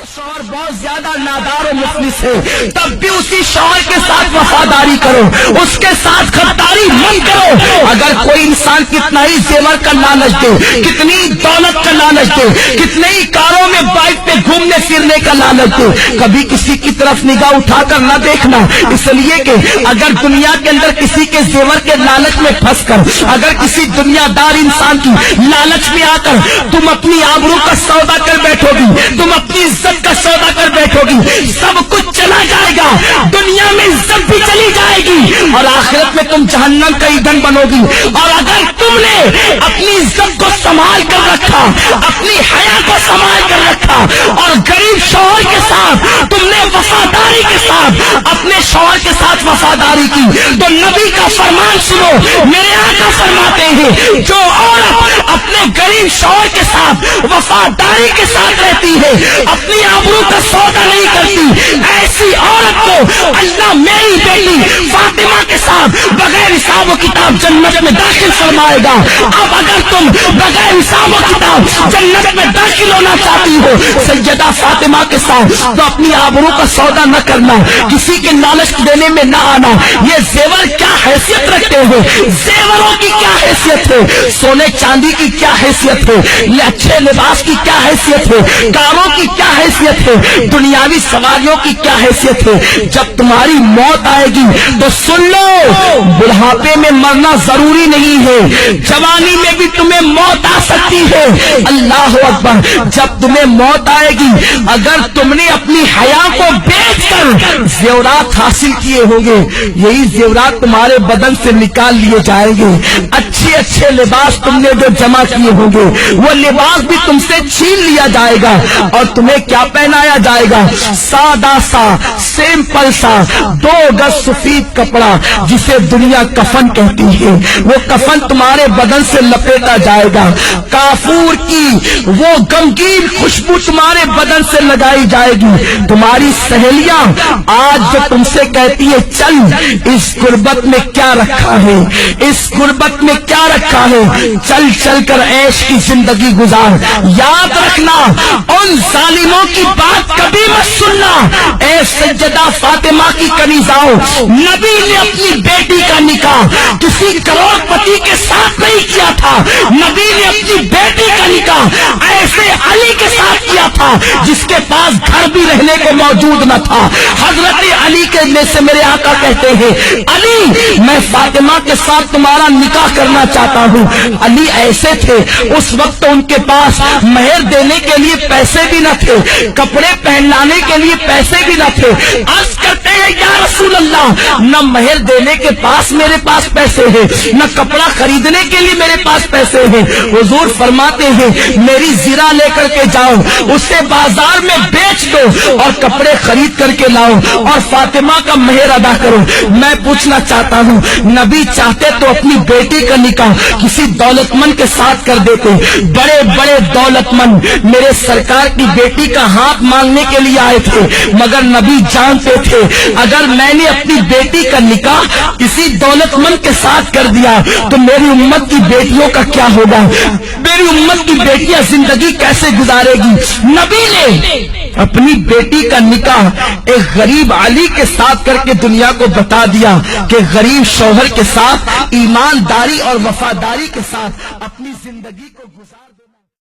شوہر بہت زیادہ نادار و مفلس ہے، تب بھی اسی شوہر کے ساتھ وفاداری کرو، اس کے ساتھ غداری مت کرو۔ اگر کوئی انسان کتنا ہی زیور کا لالچ دے، کتنی دولت کا لالچ دے، کتنے ہی کاروں میں بائک پہ گھومنے پھرنے کا لالچ دے، کبھی کسی کی طرف نگاہ اٹھا کر نہ دیکھنا، اس لیے کہ اگر دنیا کے اندر کسی کے زیور کے لالچ میں پھنس کر، اگر کسی دنیا دار انسان کی لالچ میں آ کر تم اپنی آبرو کا سودا کر بیٹھو گی، تم اپنی عزت کا سودا کر بیٹھو گی، سب کچھ چلا جائے گا، دنیا میں عزت بھی چلی جائے گی اور آخرت میں تم جہنم کا ایندھن بنو گی۔ اور اگر تم نے اپنی عزت کو سنبھال کر رکھا، اپنی حیا کو سنبھال کر رکھا اور غریب شوہر کے ساتھ تم نے وفاداری کے ساتھ اپنے شوہر کے ساتھ وفاداری کی، تو نبی کا فرمان سنو، میرے آقا فرماتے ہیں جو عورت اپنے غریب شوہر کے ساتھ وفاداری کے ساتھ رہتی ہے، اپنی آبرو کا سودا نہیں کرتی، ایسی عورت کو اللہ میری بیٹی فاطمہ کے ساتھ بغیر حساب و کتاب جنت میں داخل فرمائے گا۔ اب اگر تم بغیر حساب و کتاب جنت میں داخل ہونا چاہتی ہو سیدہ فاطمہ کے ساتھ، تو اپنی آبرو کا سودا نہ کرنا، کسی کے لالچ دینے میں نہ آنا۔ یہ زیور کیا حیثیت رکھتے ہیں، زیوروں کی کیا حیثیت ہے، سونے چاندی کی کیا حیثیت ہے، اچھے لباس کی کیا حیثیت ہے، کاروں کی کیا حیثیت ہے، دنیاوی سواریوں کی کیا حیثیت ہے۔ جب تمہاری موت آئے گی تو سن لو، بڑھاپے میں مرنا ضروری نہیں ہے، جوانی میں بھی تمہیں موت آ سکتی ہے۔ اللہ اکبر، جب تمہیں موت آئے گی، اگر تم نے اپنی حیا کو بیچ کر زیورات حاصل کیے ہوں گے، یہی زیورات تمہارے بدن سے نکال لیے جائیں گے۔ اچھے اچھے لباس تم نے جو جمع کیے ہوں گے، وہ لباس بھی تم سے چھین لیا جائے گا اور تمہیں کیا پہنایا جائے گا، سادہ سا سمپل سا 2 گز سفید کپڑا جسے دنیا کفن کہتی ہے، وہ کفن تمہارے بدن سے لپیٹا جائے گا، کافور کی وہ غمگین خوشبو تمہارے بدن سے لگائی جائے گی۔ تمہاری سہیلیاں آج جو تم سے کہتی ہے چل، اس غربت میں کیا رکھا ہے، اس غربت میں کیا رکھا ہے، چل چل کر عیش کی زندگی گزار، یاد رکھنا ان ظالموں کی بات کبھی مت سننا۔ اے سیدہ فاطمہ کی کنیزاؤ، نبی نے اپنی بیٹی کا نکاح کسی کروڑ پتی کے ساتھ نہیں کیا تھا، نبی نے اپنی بیٹی کا نکاح ایسے علی کے ساتھ کیا تھا جس کے پاس گھر بھی رہنے کو موجود نہ تھا۔ حضرت علی کے میں سے میرے آقا کہتے ہیں علی میں فاطمہ کے ساتھ تمہارا نکاح کرنا چاہتا ہوں۔ علی ایسے تھے، اس وقت ان کے پاس مہر دینے کے لیے پیسے بھی نہ تھے، کپڑے پہنانے کے لیے پیسے بھی نہ تھے۔ عرض کرتے ہیں یا رسول اللہ، نہ مہر دینے کے پاس میرے پاس پیسے ہیں، نہ کپڑا خریدنے کے لیے میرے پاس پیسے ہیں۔ حضور فرماتے ہیں میری زرہ لے کر کے جاؤ، اسے بازار میں بیچ دو اور کپڑے خرید کر کے لاؤ اور فاطمہ کا مہر ادا کرو۔ میں پوچھنا چاہتا ہوں، نبی چاہتے تو اپنی بیٹی کا نکاح کسی دولت مند کے ساتھ کر دیتے۔ بڑے بڑے دولت مند میرے سرکار کی بیٹی کا ہاتھ مانگنے کے لیے آئے تھے، مگر نبی جانتے تھے اگر میں نے اپنی بیٹی کا نکاح کسی دولت مند کے ساتھ کر دیا تو میری امت کی بیٹیوں کا کیا ہوگا، میری امت کی بیٹیاں زندگی کیسے گزارے گی۔ نبی نے اپنی بیٹی کا نکاح ایک غریب علی کے ساتھ کر کے دنیا کو بتا دیا کہ غریب شوہر کے ساتھ ایمانداری اور وفاداری کے ساتھ اپنی زندگی کو گزار